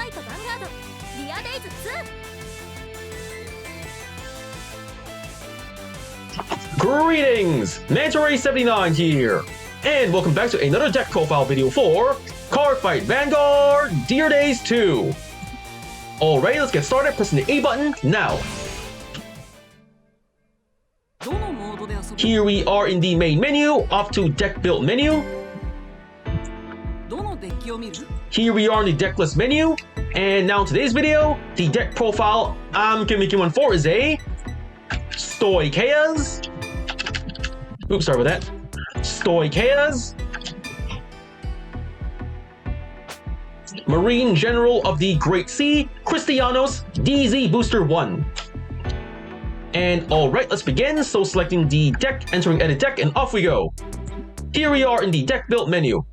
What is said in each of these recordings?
Cardfight Vanguard DZ-BT01 Greetings! Mantoray79 here, and welcome back to another deck profile video for Cardfight Vanguard DZ-BT01. Alright, let's get started. Pressing the A button now. Here we are in the main menu, off to deck build menu. Here we are in the deck list menu, and now in today's video, the deck profile I'm gonna be making one for is a Stoicheia's. Oops, sorry about that. Stoicheia's Marine General of the Great Sea, Cristianos DZ-BT01. And alright, let's begin. So selecting the deck, entering edit deck, and off we go. Here we are in the deck build menu.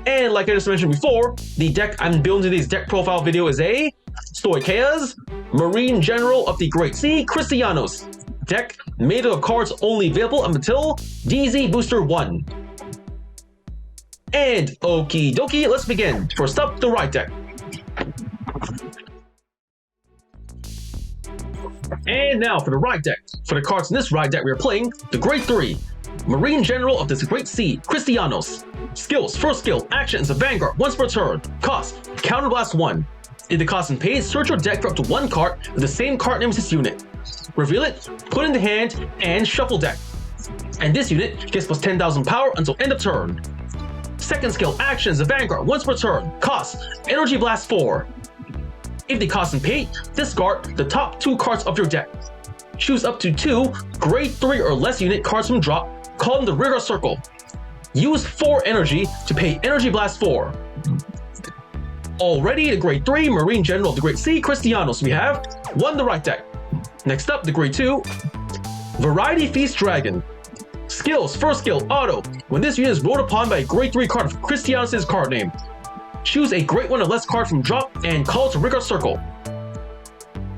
And like I just mentioned before, the deck I'm building today's deck profile video is a Stoicheia's Marine General of the Great Sea, Cristianos deck made of cards only available until DZ-BT01. And okie dokie, let's begin. First up, the right deck. And now for the right deck. For the cards in this right deck, we are playing the Grade 3 Marine General of the Great Sea, Cristianos. Skills: first skill, actions of Vanguard once per turn. Cost: Counterblast 1. If the cost is paid, search your deck for up to one card with the same card name as this unit. Reveal it, put it in the hand, and shuffle deck. And this unit gets plus 10,000 power until end of turn. Second skill, actions of Vanguard once per turn. Cost: Energy Blast 4. If the cost is paid, discard the top 2 cards of your deck. Choose up to 2 Grade 3 or less unit cards from drop, call them the Rearguard Circle. Use 4 energy to pay Energy Blast 4. Already the Grade 3 Marine General of the Great Sea, Cristianos, we have won the right deck. Next up, the Grade 2 Variety Feast Dragon. Skills: first skill, auto. When this unit is rolled upon by a Grade 3 card of Cristianos' card name, choose a Grade 1 or less card from drop and call it to Rearguard Circle.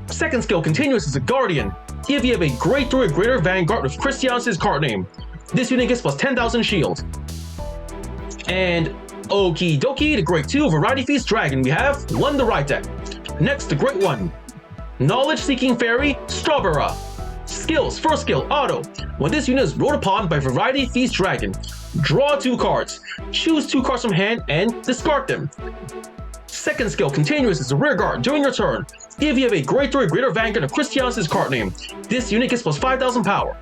Second skill, continuous, as a Guardian. If you have a Grade 3 or greater Vanguard with Cristianos' card name, this unit gets plus 10,000 shield. And okie dokie, the Grade 2 Variety Feast Dragon, we have won the right deck. Next, the Grade 1 Knowledge Seeking Fairy, Strawberry. Skills: first skill, auto. When this unit is rolled upon by Variety Feast Dragon, draw 2 cards. Choose 2 cards from hand and discard them. Second skill, continuous, as a rear guard during your turn. If you have a Grade 3 or greater Vanguard of Cristianos' card name, this unit gets plus 5,000 power.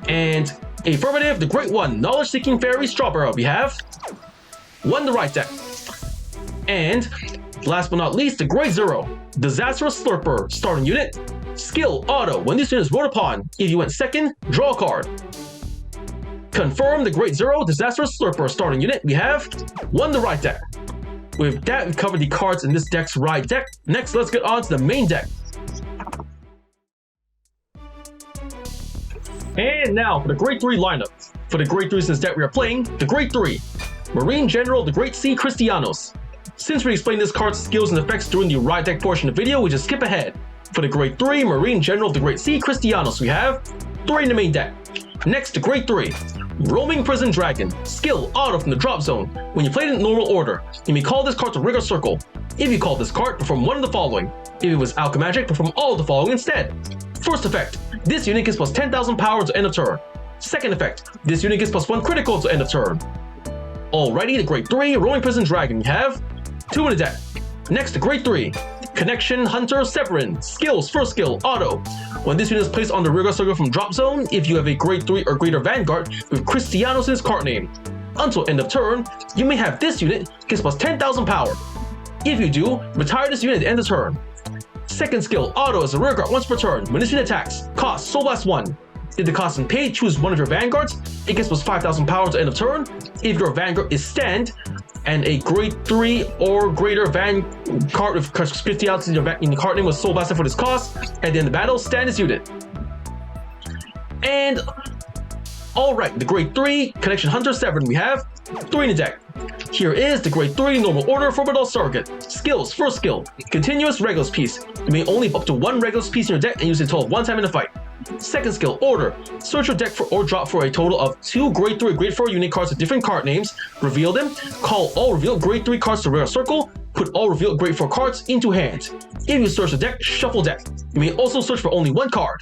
And affirmative, the Grade 1 Knowledge Seeking Fairy, Strawberry, we have won the right deck. And last but not least, the Grade 0 Disastrous Slurper starting unit. Skill: auto. When this unit is rolled upon, if you went second, draw a card. Confirm, the Grade 0 Disastrous Slurper starting unit, we have won the right deck. With that, we've covered the cards in this deck's right deck. Next, let's get on to the main deck. And now for the Grade 3 lineup. For the Grade 3 in this deck, we are playing the Grade 3 Marine General of the Great Sea, Cristianos. Since we explained this card's skills and effects during the right deck portion of the video, we just skip ahead. For the Grade 3 Marine General of the Great Sea, Cristianos, we have 3 in the main deck. Next, the Grade 3 Roaming Prison Dragon. Skill: auto from the drop zone. When you play it in normal order, you may call this card to Rearguard Circle. If you call this card, perform one of the following. If it was Alchemagic, perform all of the following instead. First effect, this unit gets plus 10,000 power until end of turn. Second effect, this unit gets plus 1 critical until end of turn. Alrighty, the Grade 3 Roaming Prison Dragon, we have 2 in the deck. Next, the Grade 3 Connection Hunter Severin. Skills: first skill, auto. When this unit is placed on the Rearguard Circle from drop zone, if you have a Grade 3 or greater Vanguard with Cristianos' card name, until end of turn, you may have this unit gets plus 10,000 power. If you do, retire this unit at the end of turn. Second skill, auto, as a rearguard once per turn. When this unit attacks, cost Soul Blast 1. If the cost is paid, choose one of your Vanguards. It gets plus 5,000 power to end of turn. If your Vanguard is stand, and a Grade 3 or greater Vanguard with Cristianos in the card name was Soul Blasted for this cost, at the end of the battle, stand this unit. And alright, the Grade 3 Connection Hunter Severin, we have 3 in the deck. Here is the Grade 3 Normal Order for Battle Surrogate. Skills: first skill, continuous Regulus piece. You may only have up to 1 Regulus piece in your deck and use it a total of 1 time in a fight. Second skill, Order. Search your deck for or drop for a total of 2 Grade 3 or Grade 4 unit cards with different card names. Reveal them. Call all revealed Grade 3 cards to Rearguard Circle. Put all revealed grade 4 cards into hand. If you search the deck, shuffle deck. You may also search for only one card.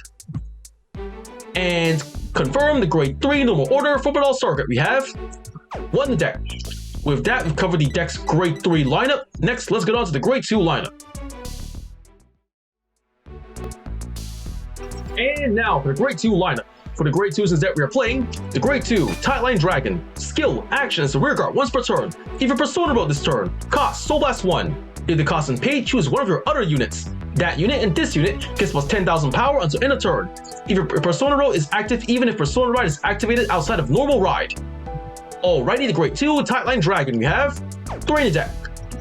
And confirm the grade 3 normal order for Banal Surrogate. We have 1 in the deck. With that, we've covered the deck's grade 3 lineup. Next, let's get on to the grade 2 lineup. And now for the grade 2 lineup. For the grade 2 since that we are playing, the grade 2 Tightline Dragon. Skill, action as a rear guard once per turn. If your persona mode this turn, cost Soul Blast 1. If the cost and pay, choose one of your other units. That unit and this unit gets plus 10,000 power until end of turn. If your persona role is active, even if persona ride is activated outside of normal ride. Alrighty, the grade 2 Tightline Dragon, we have 3 in the deck.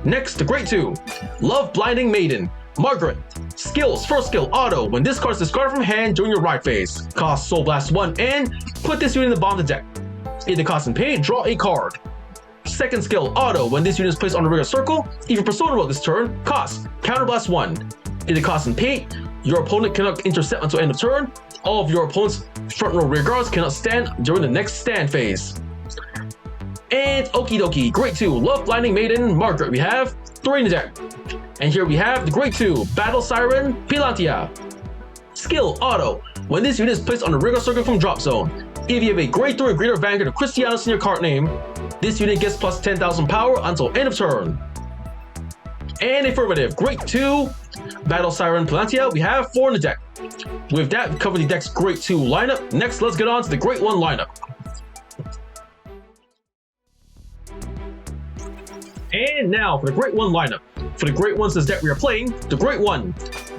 Next, the grade 2 Love Blinding Maiden. Margaret. Skills, first skill, auto. When this card is discarded from hand during your ride phase, cost Soul Blast 1 and put this unit in the bottom of the deck. If the cost and pay, draw a card. Second skill, auto. When this unit is placed on the regular circle, if your persona mode this turn, cost Counterblast 1. If the cost and pay, your opponent cannot intercept until end of turn. All of your opponent's front row rear guards cannot stand during the next stand phase. And okie dokie, grade 2 Love Blinding Maiden Margaret, we have 3 in the deck. And here we have the grade 2 Battle Siren Pilantia. Skill, auto. When this unit is placed on the regular circle from drop zone, if you have a grade 3 or greater Vanguard of Cristianos in your card name, this unit gets plus 10,000 power until end of turn. And affirmative, grade 2 Battle Siren Pilantia, we have 4 in the deck. With that, we cover the deck's grade 2 lineup. Next, let's get on to the grade 1 lineup. And now for the grade 1 lineup. For the grade 1 since deck we are playing, the grade 1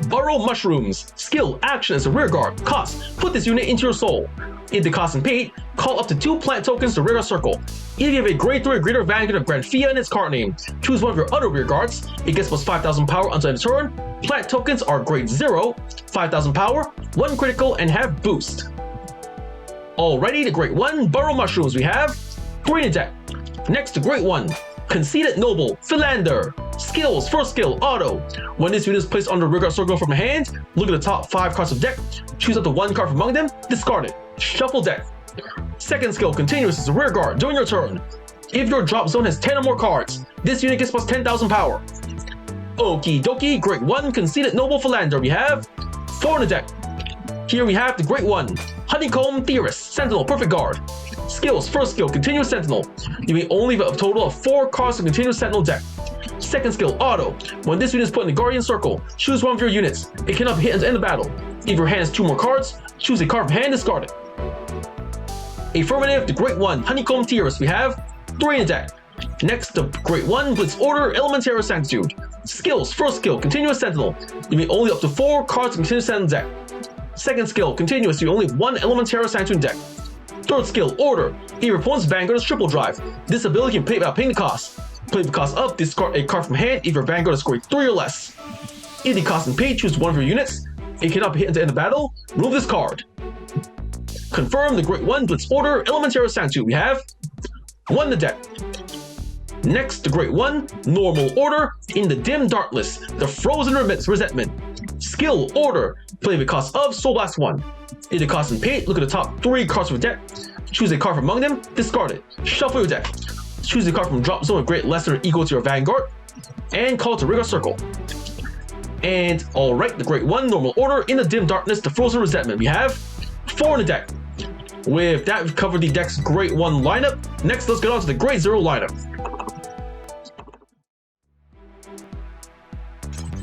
Burrow Mushrooms. Skill, action as a rear guard. Cost, put this unit into your soul. If the cost and paid, call up to 2 plant tokens to rear guard circle. If you have a grade 3 or greater Vanguard of Granfia in its card name, choose one of your other rear guards. It gets plus 5,000 power until end of turn. Plant tokens are grade 0, 5,000 power, 1 critical, and have boost. Alrighty, the grade 1 Burrow Mushrooms, we have 3 in the deck. Next, the grade 1 Conceited Noble Philander. Skills, first skill, auto. When this unit is placed under rear guard circle from the hand, look at the top 5 cards of deck, choose up to 1 card from among them, discard it. Shuffle deck. Second skill, continuous as a rear guard during your turn. If your drop zone has 10 or more cards, this unit gets plus 10,000 power. Okie dokie, grade 1 Conceited Noble Philander, we have 4 in the deck. Here we have the grade 1 Honeycomb Theorist Sentinel Perfect Guard. Skills, first skill, Continuous Sentinel. You may only have a total of 4 cards of Continuous Sentinel deck. Second skill, auto. When this unit is put in the Guardian Circle, choose one of your units. It cannot be hit until end of battle. If your hand has 2 more cards, choose a card from hand, discard it. Affirmative, the grade 1 Honeycomb Theorist, we have 3 in the deck. Next, the grade 1 Blitz Order Elementary Sanctitude. Skills, first skill, Continuous Sentinel. You may only up to 4 cards of Continuous Sentinel deck. Second skill, Continuous, you only have 1 Elementary Sanctuary deck. Third skill, Order. If your opponent's Vanguard is triple drive, this ability can play without paying the cost. Play the cost up, discard a card from hand if your Vanguard is grade 3 or less. If the cost and pay, choose one of your units. It cannot be hit until end of battle, remove this card. Confirm the grade 1 Blitz Order Elementary Sanctuary, we have 1 in the deck. Next, the grade 1 Normal Order in the Dim Darkness, the Frozen Resentment. Skill, Order, play the cost of Soul Blast 1. If the cost and pay, look at the top 3 cards from the deck, choose a card from among them, discard it. Shuffle your deck. Choose a card from drop zone with grade less than or equal to your Vanguard, and call it to Rigor Circle. And alright, the grade 1 Normal Order in the Dim Darkness, the Frozen Resentment, we have 4 in the deck. With that, we've covered the deck's grade 1 lineup. Next, let's get on to the grade 0 lineup.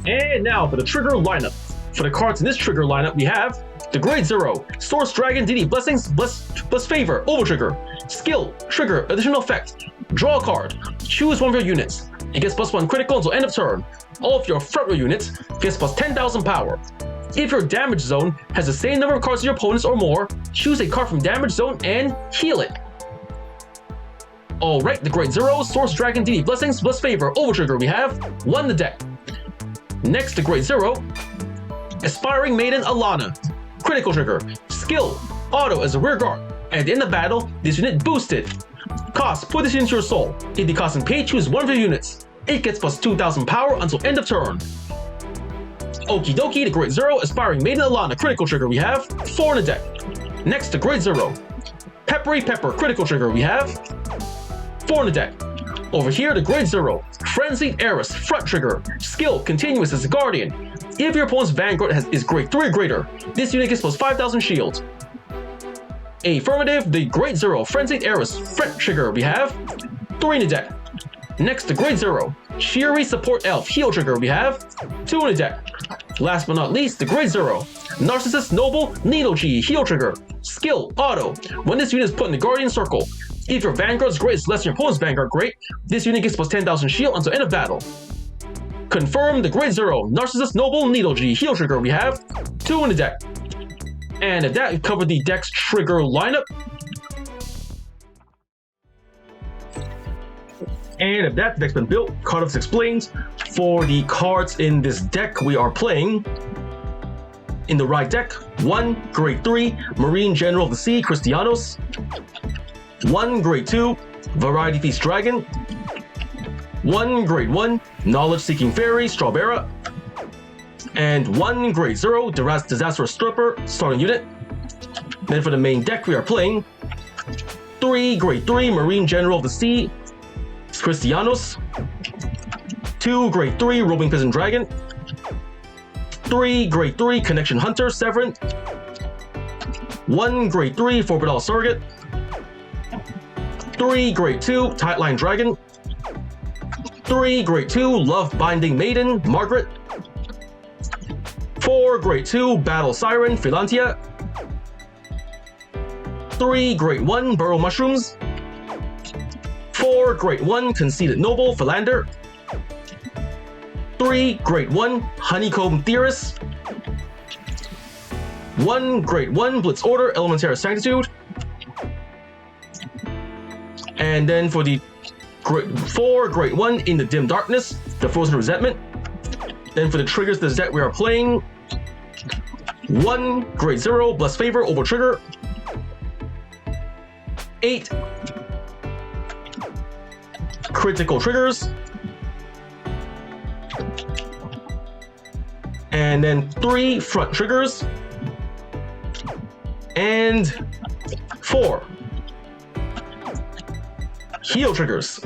And now for the trigger lineup. For the cards in this trigger lineup, we have the grade 0 Source Dragon DD Blessings Bless Favor Over Trigger. Skill, trigger, additional effect. Draw a card. Choose one of your units. It gets plus 1 critical until end of turn. All of your front row units gets plus 10,000 power. If your damage zone has the same number of cards as your opponents or more, choose a card from damage zone and heal it. Alright, the grade 0 Source Dragon DD Blessings Bless Favor Over Trigger, we have 1 in the deck. Next, the grade 0 Aspiring Maiden Alana. Critical trigger. Skill, auto as a rear guard. At the end of battle, this unit boosted. Cost, put this into your soul. If the cost and pay, choose one of your units. It gets plus 2,000 power until end of turn. Okie dokie, the grade 0 Aspiring Maiden Alana. Critical trigger, we have 4 in the deck. Next, the grade 0 Peppery Pepper. Critical trigger, we have 4 in the deck. Over here, the Grade 0, Frenzied Heiress, front trigger, skill continuous as a guardian. If your opponent's Vanguard is Grade 3 or greater, this unit gets plus 5,000 shield. Affirmative, the Grade 0, Frenzied Heiress, front trigger, we have 3 in the deck. Next, the Grade 0, Cheery Support Elf, heal trigger, we have 2 in the deck. Last but not least, the Grade 0, Narcissus Noble, Needle G, heal trigger, skill, auto. When this unit is put in the Guardian Circle, if your Vanguard's grade is less than your opponent's Vanguard grade, this unit gets plus 10,000 shield until end of battle. Confirm the Grade 0, Narcissus Noble, Needle G, heal trigger, we have 2 in the deck. And at that, we covered the deck's trigger lineup. And if that deck's been built, Cardfight explains, for the cards in this deck we are playing, in the right deck, 1 Grade 3, Marine General of the Sea, Cristianos, 1 Grade 2, Variety Feast Dragon, 1 Grade 1, Knowledge Seeking Fairy, Strawberry, and 1 Grade 0, Disastrous Stripper, starting unit. Then for the main deck we are playing, 3 Grade 3, Marine General of the Sea, Cristianos, 2 Grade 3, Roving Peasant Dragon, 3 Grade 3, Connection Hunter, Severin, 1 Grade 3, Forbidal Surrogate, 3 Grade 2, Tightline Dragon, 3 Grade 2, Love Binding Maiden, Margaret, 4 Grade 2, Battle Siren, Philantia, 3 Grade 1, Burrow Mushrooms, 4 Grade 1, Conceited Noble, Philander, 3 Grade 1, Honeycomb Theorist, 1 Grade 1, Blitz Order, Elementary Sanctitude, and then for the 4 Grade 1 in the Dim Darkness, the Frozen Resentment. Then for the triggers this deck we are playing, 1 Grade 0, Blessed Favor, Over Trigger, 8 critical triggers, and then 3 front triggers, and 4 heal triggers.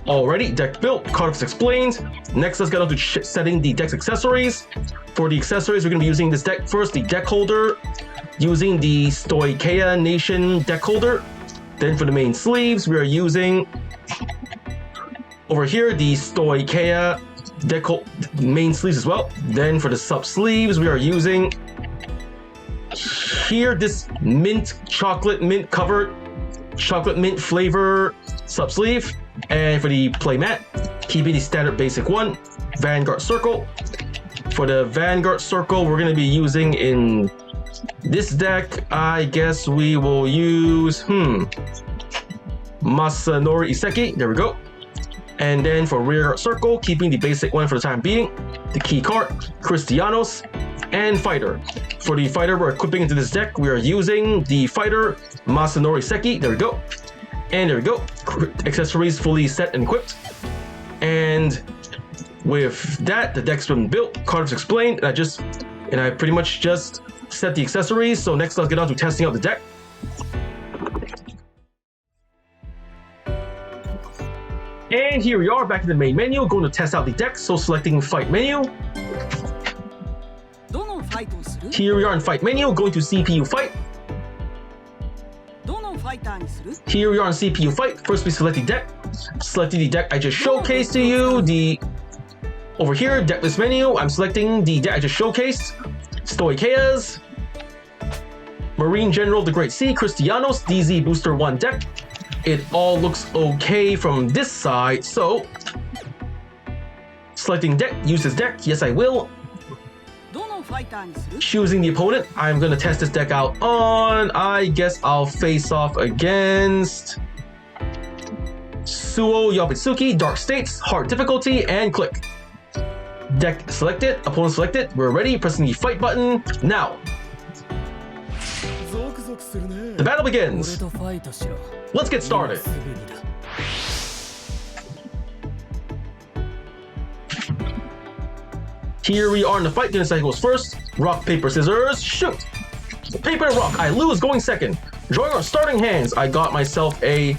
Alrighty, deck built, Cardfight explained. Next, let's get on to setting the deck's accessories. For the accessories, we're going to be using this deck first, the deck holder, using the Stoicheia Nation deck holder. Then for the main sleeves, we are using over here the Stoicheia deck main sleeves as well. Then for the sub sleeves, we are using here this chocolate mint covered chocolate mint flavor sub sleeve. And for the playmat, keeping the standard basic one, Vanguard Circle. For the Vanguard Circle, we're going to be using in this deck, I guess we will use Masanori Iseki. There we go. And then for Rearguard Circle, keeping the basic one for the time being, the key card, Cristianos, and Fighter. For the Fighter we're equipping into this deck, we are using the Fighter Masanori Iseki. There we go. And there we go. Accessories fully set and equipped. And with that, the deck's been built. Cardfight explained. And I pretty much just set the accessories. So next, let's get on to testing out the deck. And here we are back in the main menu, going to test out the deck. So selecting Fight menu. Here we are in Fight menu, going to CPU Fight. Here we are on CPU Fight. First, we select the deck. Selecting the deck I just showcased to you. Over here, deck list menu, I'm selecting the deck I just showcased. Stoicheia's Marine General of the Great Sea, Cristianos, DZ Booster 1 deck. It all looks okay from this side, so selecting deck, use this deck, yes I will. Choosing the opponent, I'm gonna test this deck out on, I guess I'll face off against Suo Yabutsuki, Dark States, Hard Difficulty, and click. Deck selected, opponent selected, we're ready, pressing the fight button now. The battle begins. Let's get started. Here we are in the fight. Gonna say goes first. Rock, paper, scissors, shoot. Paper and rock. I lose going second. Drawing our starting hands. I got myself a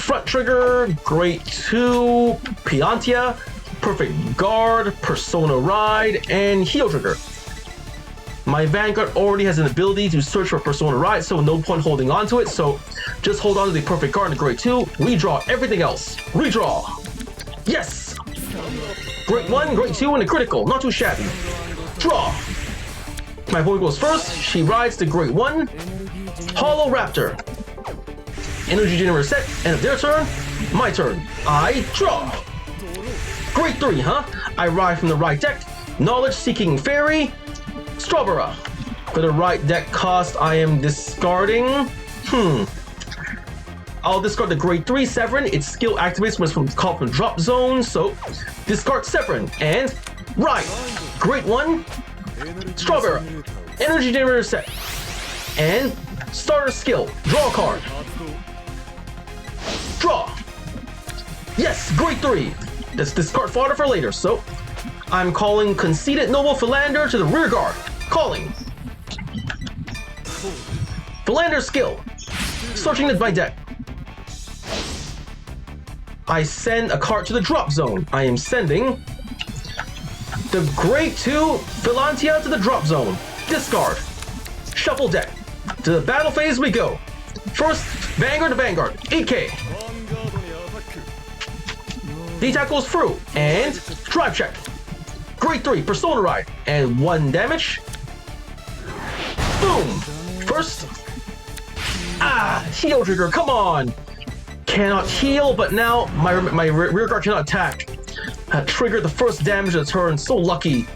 front trigger, grade 2, Piantia, perfect guard, persona ride, and heal trigger. My Vanguard already has an ability to search for persona ride, so no point holding on to it, so just hold on to the perfect guard in grade 2, redraw everything else. Redraw! Yes! Grade 1, grade 2, and a critical, not too shabby. Draw! My boy goes first, she rides to grade 1, Hollow Raptor. Energy generator set, end of their turn, my turn. I draw! Grade 3, huh? I ride from the right deck, Knowledge Seeking Fairy, Strawberry. For the right deck cost, I am discarding... I'll discard the grade 3 Severin. Its skill activates when it's called from drop zone, so discard Severin and ride. Grade 1, Strawberry. Energy generator set. And starter skill, draw a card. Draw. Yes, grade 3. Let's discard fodder for later, so I'm calling Conceited Noble Philander to the rear guard. Calling. Philander skill. Searching my deck. I send a card to the drop zone. I am sending the grade 2 Philantia to the drop zone. Discard. Shuffle deck. To the battle phase we go. First, Vanguard to Vanguard. 8k. D-Tack goes through. And drive check. Grade 3, Persona Ride. And 1 damage. Boom. First. Heal trigger, come on. Cannot heal, but now my rear guard cannot attack. Triggered the first damage of the turn, so lucky.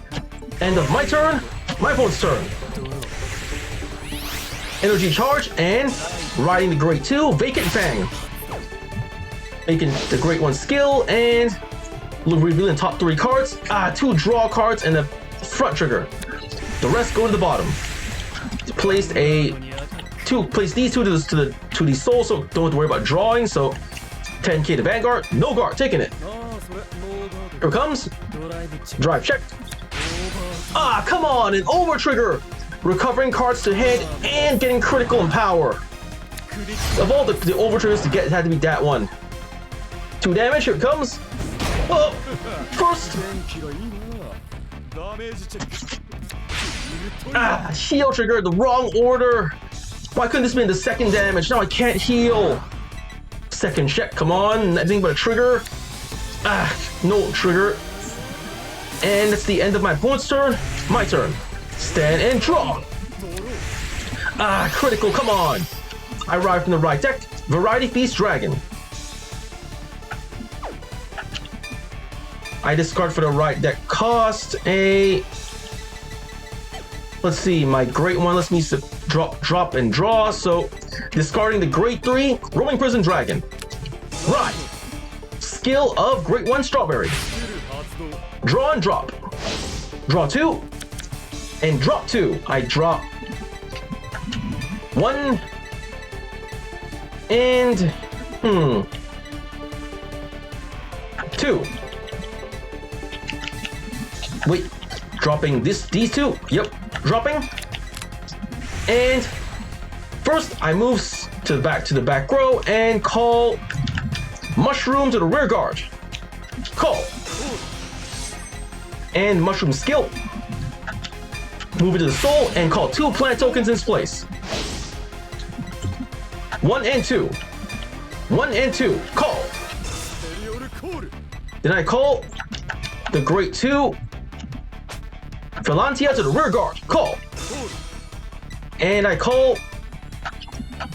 End of my turn, my opponent's turn. Energy charge and riding the grade 2, Vacant Fang. Making the grade 1 skill and revealing top 3 cards. 2 draw cards and the front trigger. The rest go to the bottom. Placed place these two to the soul, so don't have to worry about drawing. So 10k to Vanguard, no guard, taking it. Here it comes. Drive check. Come on, an over trigger. Recovering cards to hand and getting critical and power. Of all the over triggers to get, it had to be that one. 2 damage, here it comes. First. Heal trigger, the wrong order. Why couldn't this be in the second damage? Now I can't heal. Second check, come on. Nothing but a trigger. No trigger. And it's the end of my opponent's turn. My turn. Stand and draw. Critical, come on. I ride from the right deck. Variety Feast Dragon. I discard for the right deck cost a... Let's see, my great one lets me drop and draw, so discarding the grade 3 Roaming Prison Dragon. Ride. Skill of grade 1 Strawberry. Draw and drop. Draw 2 and drop 2. I drop 1 and 2. Wait, dropping these two? Yep. Dropping, and first I move to the back row and call Mushroom to the rear guard. Call and Mushroom skill. Move it to the soul and call 2 plant tokens in its place. 1 and 2. 1 and 2. Call. Then I call the grade 2. Philantia to the rear guard. Call. And I call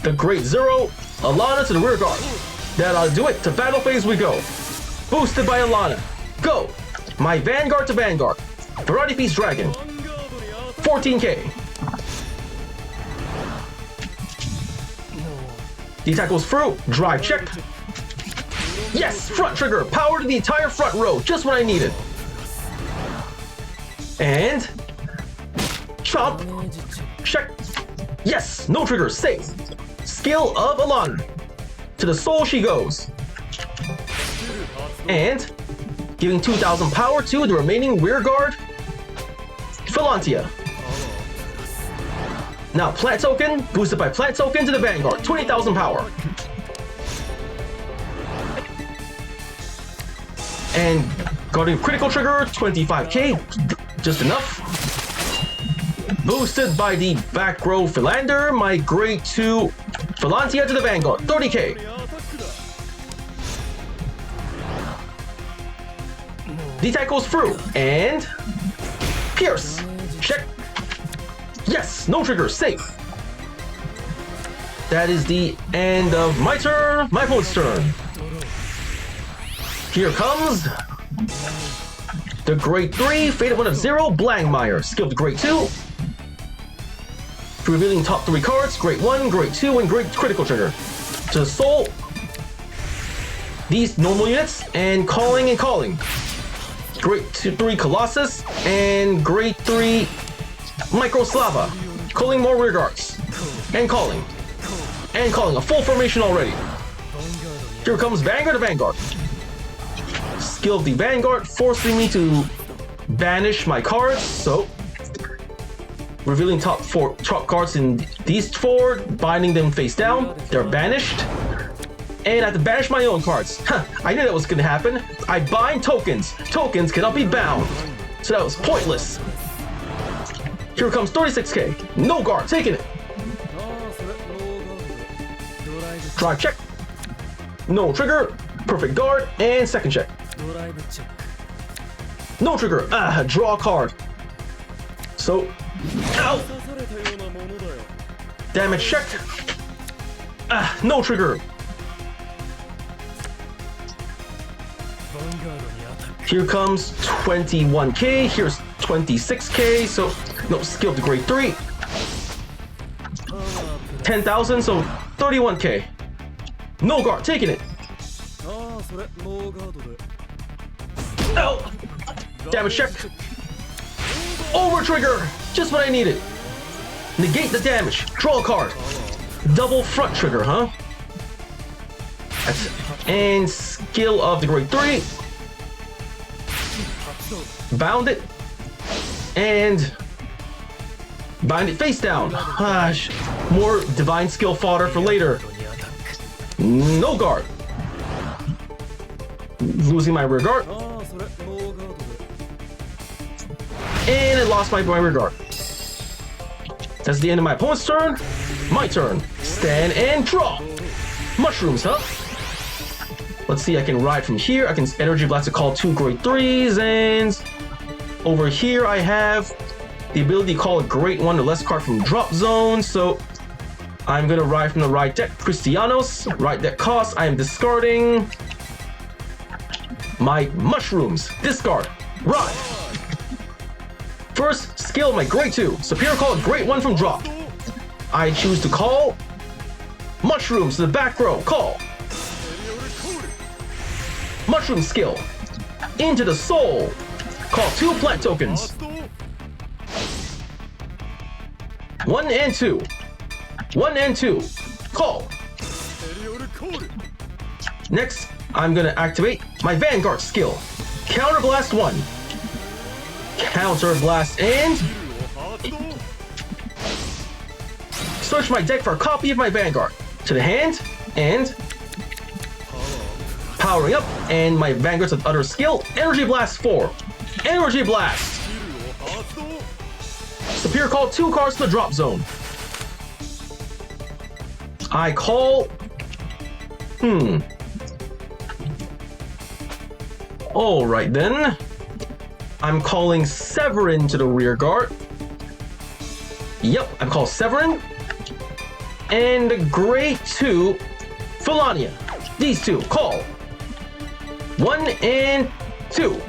the grade 0 Alana to the rear guard. That'll do it. To battle phase we go. Boosted by Alana. Go. My Vanguard to Vanguard. Variety Feast Dragon. 14k. D-Tack goes through. Drive check. Yes! Front trigger. Power to the entire front row. Just what I needed. And chomp, check. Yes, no trigger, safe. Skill of Alana. To the soul she goes. And giving 2,000 power to the remaining rear guard, Philantia. Now plant token, boosted by plant token to the Vanguard, 20,000 power. And got a critical trigger, 25k, just enough. Boosted by the back row Philander, my grade 2 Philantia to the Vanguard, 30k. D-Tag goes through, and Pierce, check. Yes, no trigger, safe. That is the end of my turn, my opponent's turn. Here comes the grade 3, Fated 1 of 0, Blangmeyer, skilled grade 2. Revealing top 3 cards, grade 1, grade 2, and grade critical trigger. To soul these normal units, and calling and calling. Grade 3 Colossus, and grade 3 Microslava. Calling more rear guards. And calling. And calling, a full formation already. Here comes Vanguard to Vanguard. Skill of the Vanguard, forcing me to banish my cards, so revealing top cards in these 4, binding them face down, they're banished. And I have to banish my own cards. Huh, I knew that was gonna happen. I bind tokens. Tokens cannot be bound. So that was pointless. Here comes 36k. No guard, taking it. Drive check. No trigger. Perfect guard. And second check. No trigger. Draw a card. So, ow. Damage check. No trigger. Here comes 21k. Here's 26k. So, no, skill to grade 3. 10,000, so 31k. No guard, taking it. Oh! Damage check. Over trigger! Just what I needed. Negate the damage. Draw a card. Double front trigger, huh? And skill of the grade 3. Bound it. And bind it face down. More divine skill fodder for later. No guard. Losing my rear guard. And I lost my rear guard. That's the end of my opponent's turn. My turn. Stand and draw. Mushrooms, huh? Let's see, I can ride from here. I can energy blast to call 2 grade 3s, and over here I have the ability to call a great 1 or less card from drop zone. So I'm gonna ride from the right deck, Cristianos. Right deck cost, I am discarding my mushrooms. Discard. Ride. First skill, my grade 2. Superior call a great 1 from drop. I choose to call mushrooms to the back row. Call. Mushroom skill. Into the soul. Call 2 plant tokens. 1 and 2. 1 and 2. Call. Next, I'm gonna activate my Vanguard skill. Counter Blast 1. Counter Blast and search my deck for a copy of my Vanguard. To the hand and powering up, and my Vanguard's other skill, Energy Blast 4. Energy Blast. Superior call 2 cards to the drop zone. I call... Alright then. I'm calling Severin to the rear guard. Yep, I'm called Severin. And the grade 2 Philonia. These 2, call. 1 and 2,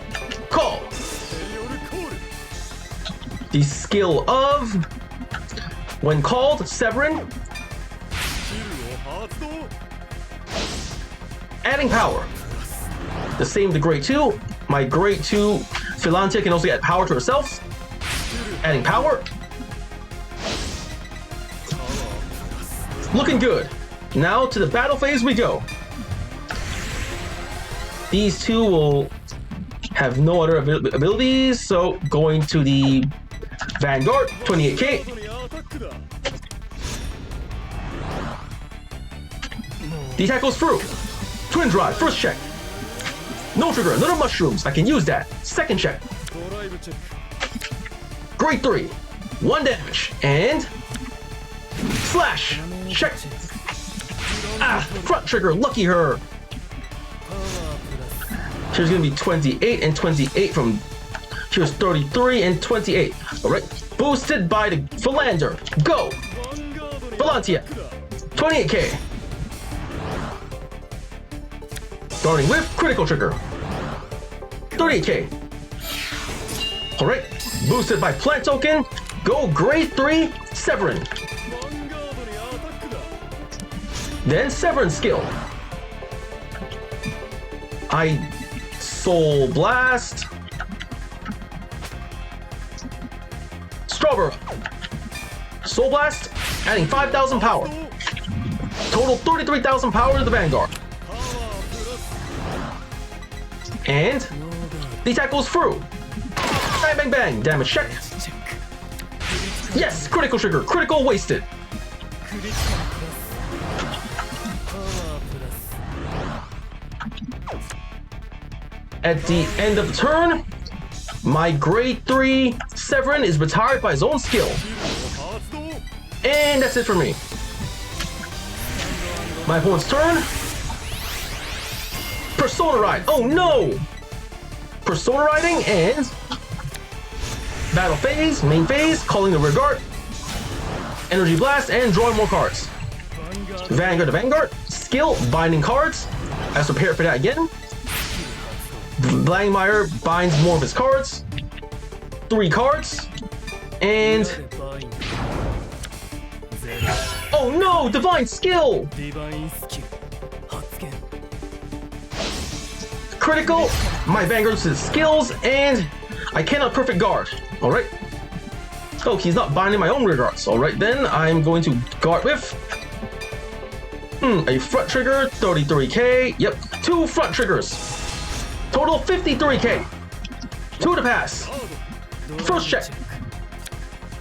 call. The skill of, when called, Severin. Adding power. The same to grade 2. My grade 2 Philantia can also add power to herself. Adding power. Looking good. Now to the battle phase we go. These 2 will have no other abilities, so going to the Vanguard, 28k. The attack goes through. Twin Drive, first check. No trigger, another mushrooms. I can use that. Second check. Grade 3. 1 damage. And slash. Check. Ah, front trigger. Lucky her. She's gonna be 28 and 28 from. She was 33 and 28. Alright. Boosted by the Philander. Go! Valantia. 28k. Starting with critical trigger. 38k. Alright. Boosted by plant token. Go grade 3 Severin. Then Severin skill. Soul Blast. Strawberry. Soul Blast, adding 5,000 power. Total 33,000 power to the Vanguard. And the attack goes through. Bang, bang, bang. Damage check. Yes, critical trigger. Critical wasted. At the end of the turn, my grade 3 Severin is retired by his own skill. And that's it for me. My opponent's turn. Persona Ride. Oh no! Persona Riding and Battle Phase, main phase, calling the rear guard. Energy Blast and drawing more cards. Vanguard to Vanguard. Skill, binding cards. I have to prepare for that again. Langmeyer binds more of his cards. 3 cards. And oh no! Divine Skill! Critical. My Vanguard uses skills and I cannot perfect guard. Alright. Oh, he's not binding my own rear guards. Alright then, I'm going to guard with a front trigger, 33k. Yep, 2 front triggers. Total 53k. 2 to pass. First check.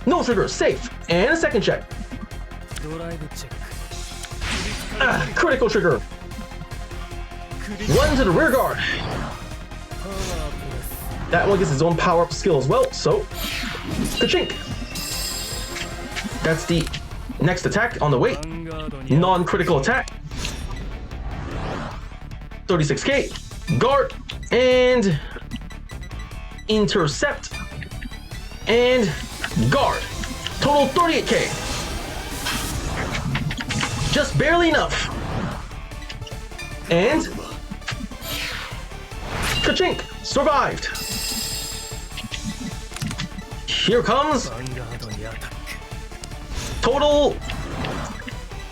No trigger, safe. And a second check. Critical trigger. 1 to the rear guard. That one gets his own power-up skill as well, so ka-chink. That's the next attack on the way. Non-critical attack. 36k. Guard. And intercept. And guard. Total 38k. Just barely enough. And ka-chink. Survived. Here comes total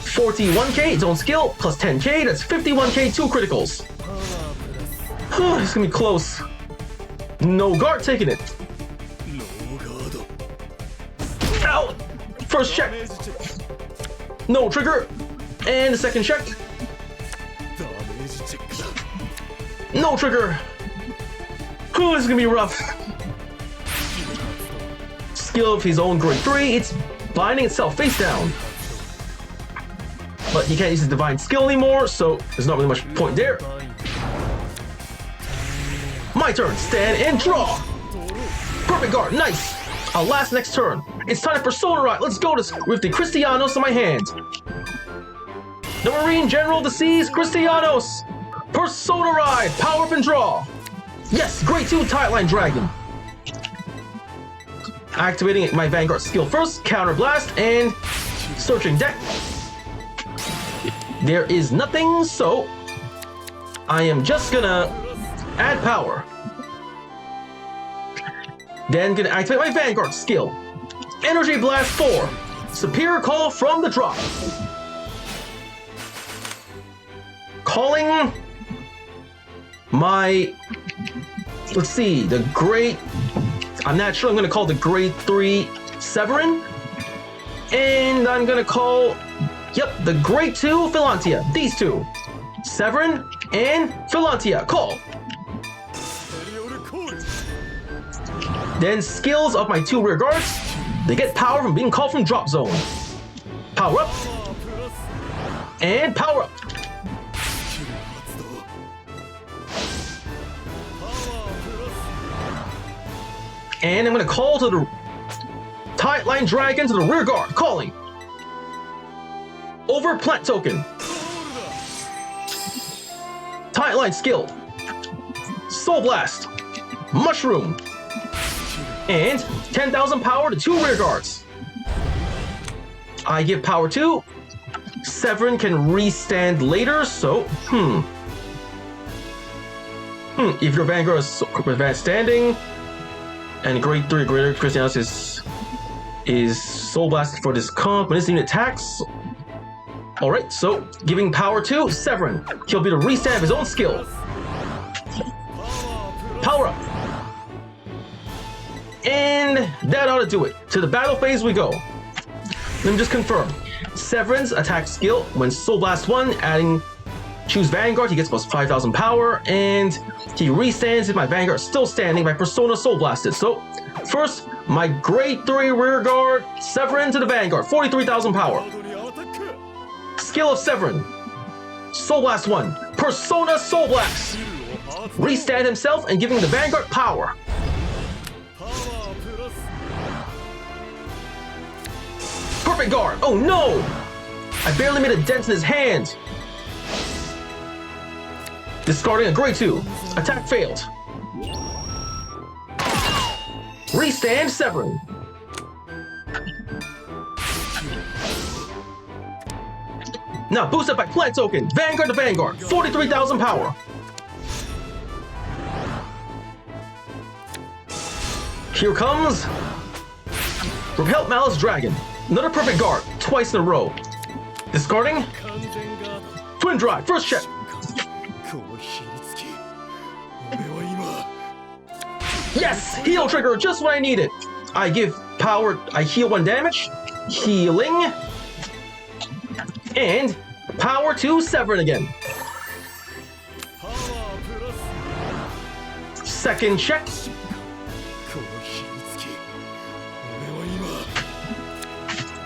41k, its own skill, plus 10k, that's 51k, 2 criticals. It's gonna be close. No guard taking it. Ow! First check. No trigger. And the second check. No trigger. This is gonna be rough. Skill of his own grade 3, it's binding itself face down. But he can't use his divine skill anymore, so there's not really much point there. My turn, stand and draw. Perfect guard, nice. I'll last next turn. It's time for Persona Ride. Let's go with the Cristianos in my hand. The Marine General of the Seas, Cristianos. Persona Ride, power up and draw. Yes, grade 2 Tightline Dragon. Activating my Vanguard skill first, Counter Blast, and searching deck. There is nothing, so I am just gonna add power. Then gonna activate my Vanguard skill. Energy Blast 4. Superior Call from the drop. Calling my, let's see, the grade, I'm not sure I'm gonna call the grade 3 Severin. And I'm gonna call, yep, the grade 2 Philantia. These two. Severin and Philantia. Call. Then skills of my 2 rear guards. They get power from being called from drop zone. Power up. And power up. And I'm gonna call to the Tightline Dragon to the rear guard. Calling. Over plant token. Tightline skill. Soul Blast. Mushroom. And 10,000 power to 2 rear guards. I give power 2. Severin can restand later, so if your Vanguard is advanced standing, and grade 3 greater, Cristianos is Soul Blasted for this comp when this unit attacks. Alright, so giving power to Severin. He'll be able to restand his own skill. Power up. And that ought to do it. To the battle phase we go. Let me just confirm. Severin's attack skill, when Soul Blast 1, choose Vanguard, he gets plus 5,000 power, and he restands if my Vanguard is still standing by Persona Soul Blasted. So, first, my grade 3 rear guard, Severin to the Vanguard, 43,000 power. Skill of Severin, Soul Blast 1, Persona Soul Blast. Restand himself and giving the Vanguard power. Perfect guard! Oh no! I barely made a dent in his hand. Discarding a grade 2. Attack failed. Restand Severin. Now boost up by plant token. Vanguard to Vanguard. 43,000 power. Here comes Repel Malice Dragon. Another perfect guard. Twice in a row. Discarding. Twin Drive. First check. Yes! Heal trigger, just what I needed. I give power, I heal 1 damage. Healing. And power to Severin again. Second check.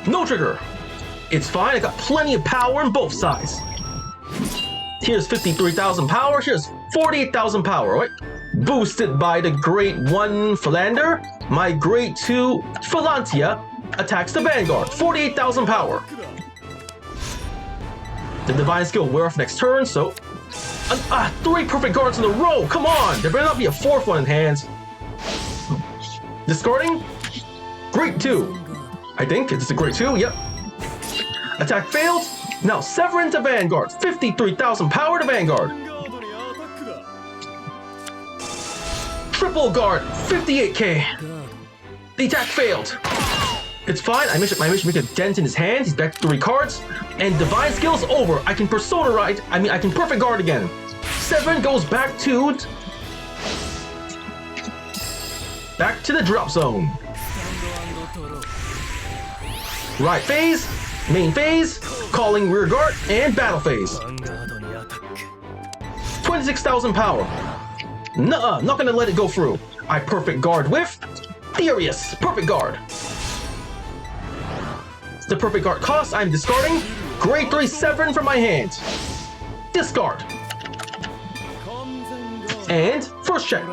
No trigger. It's fine, I got plenty of power on both sides. Here's 53,000 power, here's 48,000 power, right? Boosted by the grade 1 Philander, my grade 2 Philantia attacks the Vanguard, 48,000 power. The Divine skill wear off next turn, so 3 perfect guards in a row, come on! There better not be a 4th one in hand. Discarding, grade 2. I think it's a grade 2, yep. Attack failed. Now Severin to Vanguard, 53,000 power to Vanguard. Triple guard, 58k. The attack failed. It's fine, I managed to make a dent in his hand, he's back to 3 cards. And Divine skill's over, I can Persona Ride, I can perfect guard again. Severin goes back to the drop zone. Right phase, main phase, calling rear guard, and battle phase. 26,000 power. Nuh-uh, not gonna let it go through. I perfect guard with Furious, perfect guard. The perfect guard cost, I'm discarding grade 3 Severin from my hand. Discard. And first check.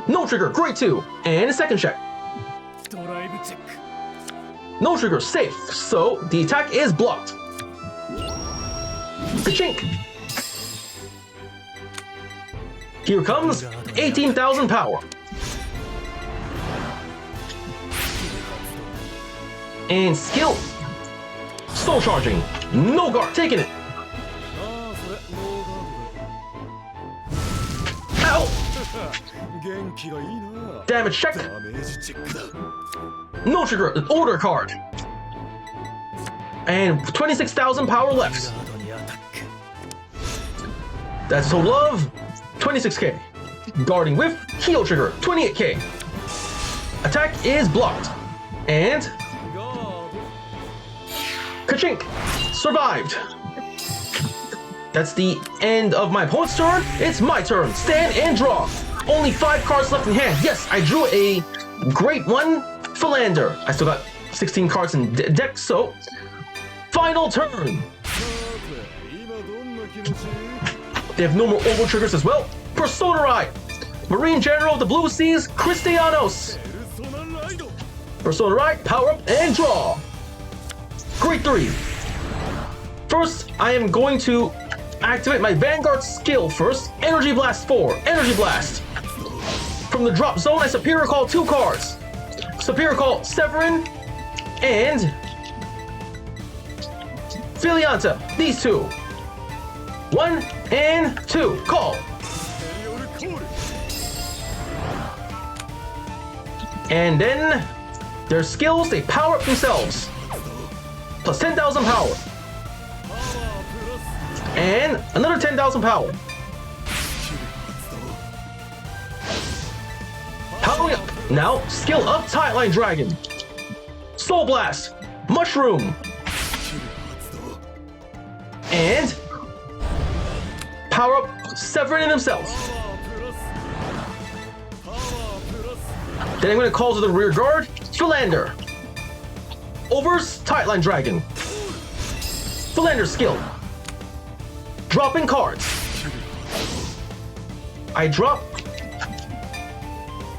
No trigger, grade 2, and a second check. No trigger, safe, so the attack is blocked. Ka-chink! Here comes 18,000 power. And skill. Soul charging. No guard, taking it. Ow! Damage check. No trigger, order card. And 26,000 power left. That's a total of 26k. Guarding with heal trigger, 28k. Attack is blocked. And ka-chink! Survived. That's the end of my opponent's turn. It's my turn. Stand and draw. Only 5 cards left in hand. Yes, I drew a great 1 Philander. I still got 16 cards in deck, so final turn. They have no more oval triggers as well. Persona Ride. Marine General of the Blue Seas, Cristianos. Persona Ride, power up, and draw. Grade 3. First, I am going to activate my Vanguard skill first. Energy Blast 4. Energy Blast. From the drop zone, I Superior Call 2 cards. Superior Call Severin and Filianta. These two. 1 and 2. Call. And then their skills, they power up themselves. Plus 10,000 power. And another 10,000 power. Powering up. Now, skill up Tightline Dragon. Soul Blast. Mushroom. And power up Severin himself. Then I'm going to call to the rear guard, Philander. Overs, Tightline Dragon. Philander skill. Dropping cards. I drop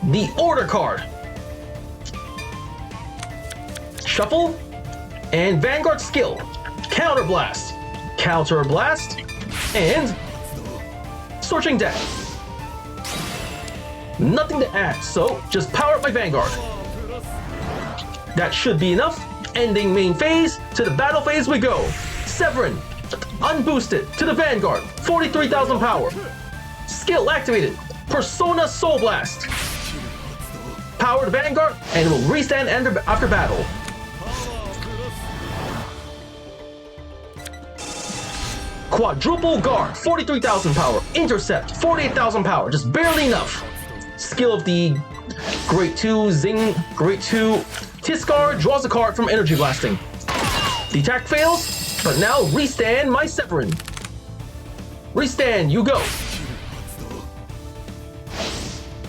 the Order card. Shuffle. And Vanguard skill. Counter Blast. Counter Blast. And Searching Deck. Nothing to add, so just power up my Vanguard. That should be enough. Ending main phase, to the battle phase we go. Severin, unboosted, to the Vanguard, 43,000 power. Skill activated, Persona Soul Blast. Powered Vanguard, and will restand after battle. Quadruple Guard, 43,000 power. Intercept, 48,000 power, just barely enough. Skill of the Grade 2 Zing, Grade 2 Tiscar draws a card from Energy Blasting. The attack fails, but now restand my Severin. Restand, you go.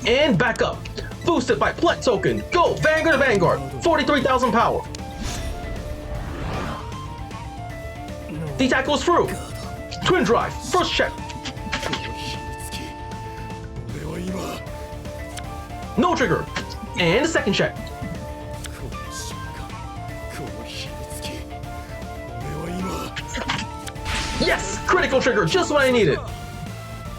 And back up. Boosted by Plet Token. Go, Vanguard to Vanguard. 43,000 power. The attack goes through. Twin Drive, first check. No trigger. And a second check. Yes! Critical trigger, just what I needed.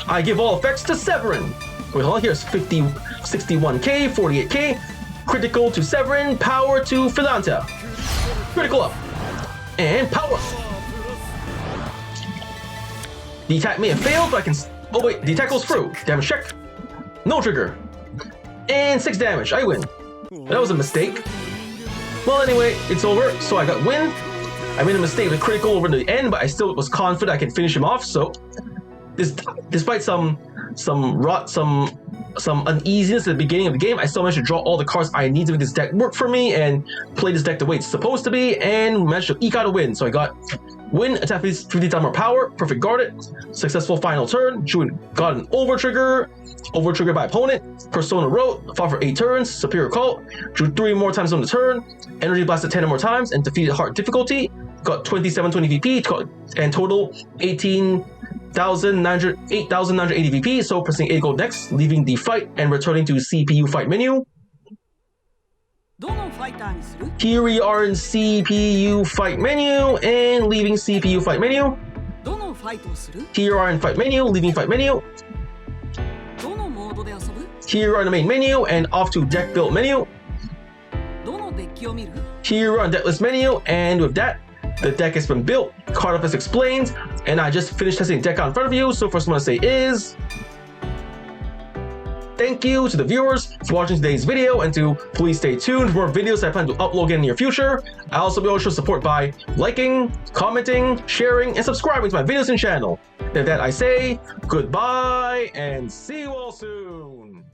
I give all effects to Severin. Wait, hold on, here's 50, 61k, 48k. Critical to Severin, power to Philanta. Critical up. And power. The attack may have failed, but I can... Oh wait, the attack goes through. Damage check. No trigger. And 6 damage, I win. That was a mistake. Well, anyway, it's over, so I got win. I made a mistake with critical over the end, but I still was confident I can finish him off. So, despite some uneasiness at the beginning of the game, I still managed to draw all the cards I need to make this deck work for me and play this deck the way it's supposed to be, and managed to eke out a win. So I got win, attack 50 times more power, perfect guarded, successful final turn, got an over trigger by opponent, Persona Road, fought for 8 turns, Superior Call, drew 3 more times on the turn, Energy Blasted 10 more times, and defeated hard difficulty, got 2720 VP, and total 8,980 VP, so pressing A gold next, leaving the fight and returning to CPU fight menu. Here we are in CPU fight menu and leaving CPU fight menu. Here we are in fight menu, leaving fight menu. Here we are in the main menu and off to deck build menu. Here we are on deck list menu, and with that, the deck has been built, card up as explained, and I just finished testing the deck out in front of you. So first I want to say is thank you to the viewers for watching today's video, and to please stay tuned for more videos I plan to upload in the near future. I'll also be able to show support by liking, commenting, sharing, and subscribing to my videos and channel. With that I say goodbye and see you all soon.